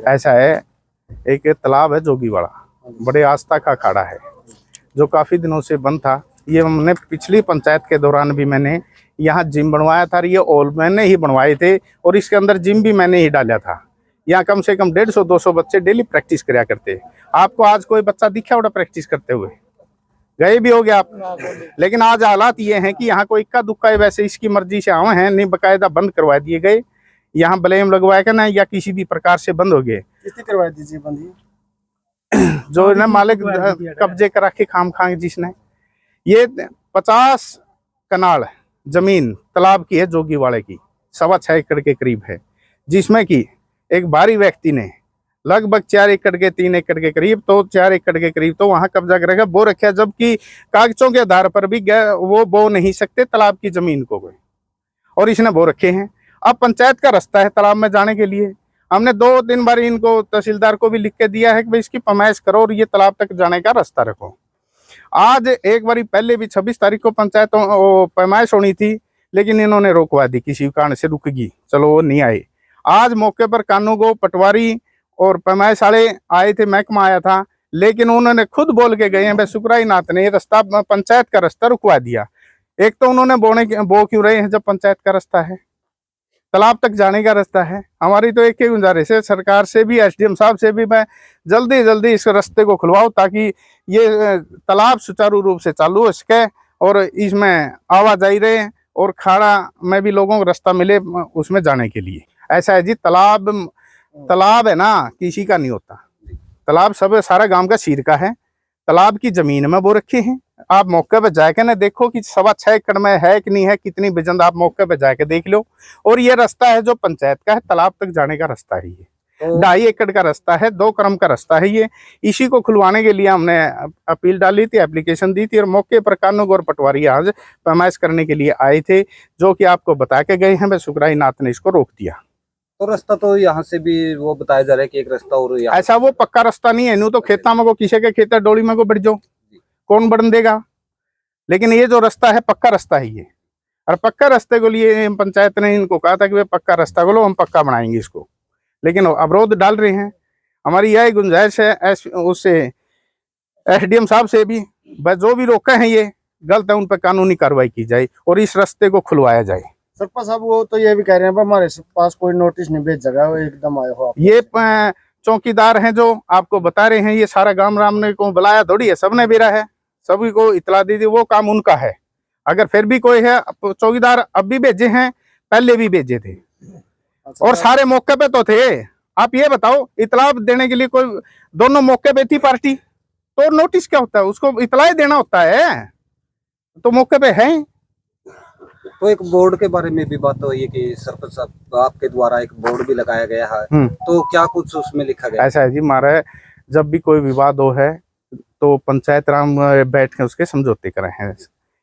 ऐसा है, एक तालाब है जोगीवाड़ा, बड़े आस्था का अखाड़ा है जो काफ़ी दिनों से बंद था। ये हमने पिछली पंचायत के दौरान भी मैंने यहाँ जिम बनवाया था, ये ऑल मैंने ही बनवाए थे और इसके अंदर जिम भी मैंने ही डाला था। यहाँ कम से कम 150-200 बच्चे डेली प्रैक्टिस कराया करते। आपको आज कोई बच्चा दिखा उड़ा प्रैक्टिस करते हुए? गए भी हो गया आप। लेकिन आज हालात ये हैं कि यहाँ कोई इक्का दुक्का वैसे इसकी मर्जी से आए हैं, नहीं बकायदा बंद करवा दिए गए। यहाँ ब्लेम लगवाया क्या ना, या किसी भी प्रकार से बंद हो गए। किसने करवा दीजिए बंद? जो ना मालिक कब्जे करा के खाम खाएंगे जिसने। ये 50 कनाल जमीन तालाब की है जोगीवाड़े की, 6.25 एकड़ के करीब है, जिसमें कि एक बाहरी व्यक्ति ने लगभग 4 एकड़ के 3 एकड़ के करीब, तो 4 एकड़ के करीब तो वहां कब्जा करेगा, बो रखा, जबकि कागजों के आधार पर भी वो बो नहीं सकते तालाब की जमीन को कोई, और इसने बो रखे हैं। अब पंचायत का रास्ता है तालाब में जाने के लिए, हमने 2-3 बार इनको तहसीलदार को भी लिख के दिया है कि भाई इसकी पैमाइश करो और ये तालाब तक जाने का रास्ता रखो। आज एक बारी पहले भी 26 तारीख को पंचायत पैमाइश होनी थी, लेकिन इन्होंने रोकवा दी, किसी कारण से रुक गई, चलो वो नहीं आए। आज मौके पर कानूगो पटवारी और पैमाइश वाले आए थे, महकमा आया था, लेकिन उन्होंने खुद बोल के गए हैं भाई सुकराई नाथ ने रास्ता, पंचायत का रास्ता रुकवा दिया। एक तो उन्होंने बो क्यों रहे हैं जब पंचायत का रास्ता है, तालाब तक जाने का रास्ता है। हमारी तो एक ही गुजारिश है सरकार से भी, एसडीएम साहब से भी, मैं जल्दी इस रास्ते को खुलवाओ ताकि ये तालाब सुचारू रूप से चालू हो सके और इसमें आवाजाही रहे और खाड़ा में भी लोगों को रास्ता मिले उसमें जाने के लिए। ऐसा है जी, तालाब है ना किसी का नहीं होता, तालाब सब सारा गांव का शीर का है। तालाब की जमीन में वो रखे हैं, आप मौके पे जाके ना देखो कि 6.25 एकड़ में है कि नहीं है, कितनी बिजंद, आप मौके पे जाके देख लो। और ये रास्ता है जो पंचायत का है, तालाब तक जाने का रास्ता है, ये 2.5 एकड़ का रास्ता है, 2 क्रम का रास्ता है ये। इसी को खुलवाने के लिए हमने अपील डाली थी, एप्लीकेशन दी थी, और मौके पर कानून और पटवारी आज पैमाइश करने के लिए आए थे, जो कि आपको बता के गए हैं। सुकराई नाथ ने इसको रोक दिया। तो रास्ता तो यहाँ से भी वो बताया जा रहा है कि एक रास्ता और ऐसा वो पक्का रास्ता नहीं है, न्यू तो खेता में को किसी के खेत डोली में को बढ़ जाओ, कौन बढ़न देगा। लेकिन ये जो रास्ता है पक्का रास्ता है ये, और पक्का रास्ते को लिए पंचायत ने इनको कहा था कि वे पक्का रास्ता को लो, हम पक्का बनाएंगे इसको, लेकिन अवरोध डाल रहे हैं। हमारी यह गुंजाइश है उससे एसडीएम साहब से भी, जो भी रोका है ये गलत है, उन पर कानूनी कार्रवाई की जाए और इस रास्ते को खुलवाया जाए। सरपंच साहब वो तो ये भी कह रहे हैं हमारे पास कोई नोटिस नहीं भेजा वो एकदम आए हो। ये चौकीदार हैं जो आपको बता रहे हैं, ये सारा गांव राम ने को बुलाया थोड़ी है, सबने बेरा है, सभी को इतला दी थी, वो काम उनका है। अगर फिर भी कोई है, चौकीदार अब भी भेजे हैं, पहले भी भेजे थे, और सारे मौके पे तो थे। आप ये बताओ, इतला देने के लिए कोई दोनों मौके पे थी पार्टी, तो नोटिस क्या होता है, उसको इतला देना होता है, तो मौके पे है। तो एक बोर्ड के बारे में भी बात हुई है कि सरपंच साहब आपके द्वारा एक बोर्ड भी लगाया गया है, तो क्या कुछ उसमें लिखा गया? ऐसा है जी, हमारा जब भी कोई विवाद हो है तो पंचायत राम बैठ के उसके समझौते करे हैं।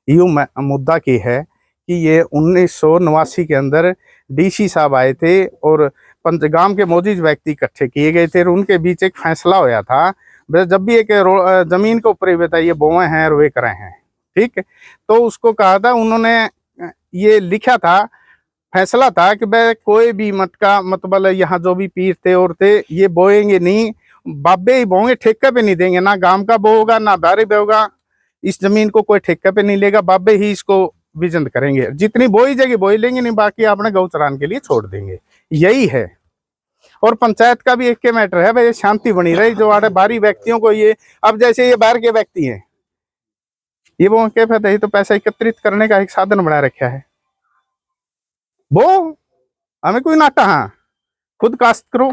यूं मुद्दा की है कि ये 1989 के अंदर डीसी साहब आए थे और गांव के मौजूद व्यक्ति इकट्ठे किए गए थे और उनके बीच एक फैसला होया था। जब भी एक जमीन के ऊपर बताइए बोए हैं और वे करे हैं, ठीक है, तो उसको कहा था, उन्होंने ये लिखा था, फैसला था कि भाई कोई भी मटका मतलब यहाँ जो भी पीर थे और थे ये बोएंगे नहीं, बाबे ही बोएंगे, ठेके पे नहीं देंगे, ना गांव का बो होगा ना दारे पे होगा, इस जमीन को कोई ठेके पे नहीं लेगा, बाबे ही इसको विजंत करेंगे, जितनी बोई जाएगी बोई लेंगे, नहीं बाकी आपने गौ चरान के लिए छोड़ देंगे, यही है। और पंचायत का भी एक के मैटर है भाई, शांति बनी रही, जो आड़े बाहरी व्यक्तियों को ये, अब जैसे ये बाहर के व्यक्ति हैं, ये वो क्या पता है, तो पैसा एकत्रित करने का एक साधन बना रखा है, वो हमें कोई नाटा, हाँ खुद काश्त करो,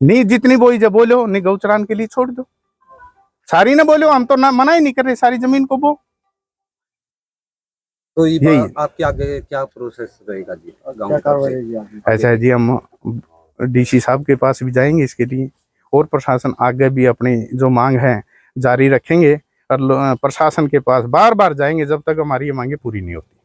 नहीं जितनी बोई जब बोलो, नहीं गौचरान के लिए छोड़ दो, सारी ना बोलो, हम तो ना मना ही नहीं कर रहे सारी जमीन को बो। तो ये आपके आगे क्या प्रोसेस रहेगा जी, क्या कार्रवाई रहेगी? ऐसा है जी, हम डीसी साहब के पास भी जाएंगे इसके लिए, और प्रशासन आगे भी अपनी जो मांग है जारी रखेंगे, और प्रशासन के पास बार बार जाएंगे जब तक हमारी ये मांगे पूरी नहीं होती।